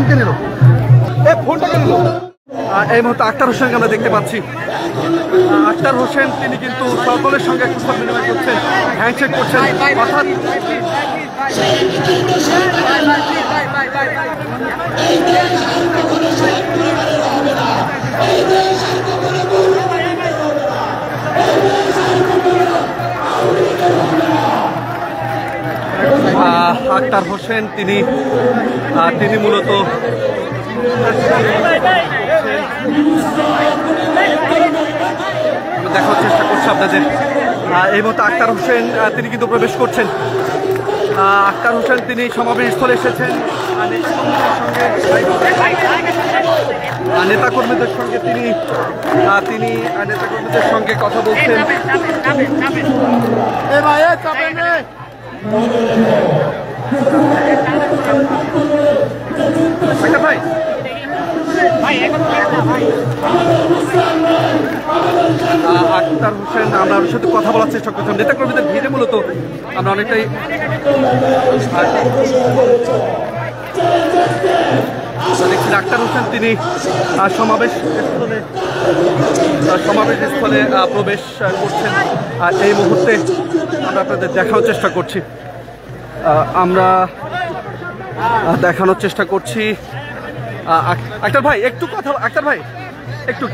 ফোনকে নিল, ফোনটাকে নিল। এই মুহূর্তে আক্তার হোসেনকে আমরা দেখতে পাচ্ছি। আক্তার হোসেন তিনি কিন্তু সকলের সঙ্গে কুশল বিনিময় করছেন, হ্যান্ডশেক করছেন, অর্থাৎ আক্তার হোসেন তিনি মূলত দেখার চেষ্টা করছি আপনাদের। এই মুহূর্তে আক্তার হোসেন তিনি কিন্তু প্রবেশ করছেন। আক্তার হোসেন তিনি সমাবেশ স্থলে এসেছেন, নেতাকর্মীদের সঙ্গে তিনি নেতাকর্মীদের সঙ্গে কথা বলছেন। ভাই আক্তার হোসেন আমরা ওর সাথে কথা বলার চেষ্টা করছিলাম। নেতাকর্মীদের ভিড়ে মূলত আমরা অনেকটাই দেখছি। আক্তার হোসেন তিনি সমাবেশ স্থলে প্রবেশ করছেন। এই মুহূর্তে আমরা আপনাদের দেখানোর চেষ্টা করছি। আক্তার ভাই একটু কথা, আক্তার ভাই একটু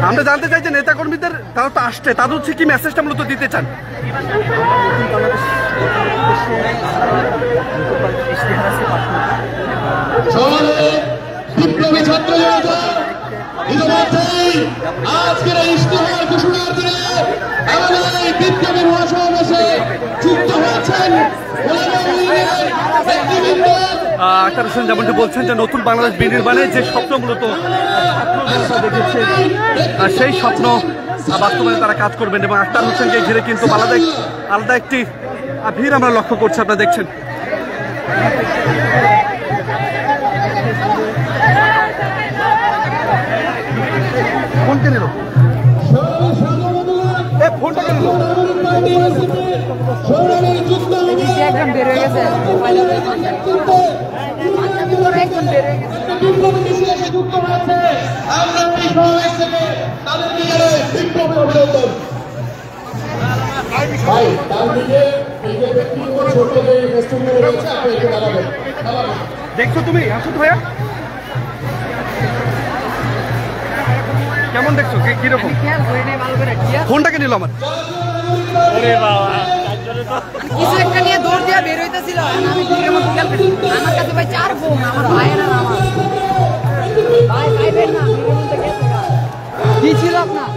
আমরা জানতে চাই যে নেতাকর্মীদের তারা তো আসছে, তাদের হচ্ছে কি মেসেজটা মূলত দিতে চান? বিপ্লবী ছাত্র জনতা ইতিমধ্যেই আজকের এই ইশতেহার ঘোষণার দিনে আমাদের এই বিপ্লবী মহাসমাবেশে যুক্ত হয়েছেন আক্তার হোসেন যেমনটি বলছেন যে নতুন বাংলাদেশ বিনির্মাণের যে স্বপ্ন মূলত দেখেছে সেই স্বপ্ন বাস্তবায়নে তারা কাজ করবেন এবং আক্তার হোসেনকে ঘিরে কিন্তু আলাদা একটি ভিড় আমরা লক্ষ্য করছি। আপনারা দেখছেন ফোনকে নিল, ফোনটাকে নিল। একজন বের হয়ে গেছে, দেখছো তুমি? আসো ভাইয়া, কেমন দেখছো? কিরকম? ফোনটাকে নিল আমার। কিছু একটা নিয়ে দৌড় দিয়ে বের হইতেছিল, আমি ঠিক মতো খেয়াল করি। আমার কাছে ভাই 4 বোন, আমার ভাইয়ের আর আমার ভাই ভাই না কি ছিল আপনার?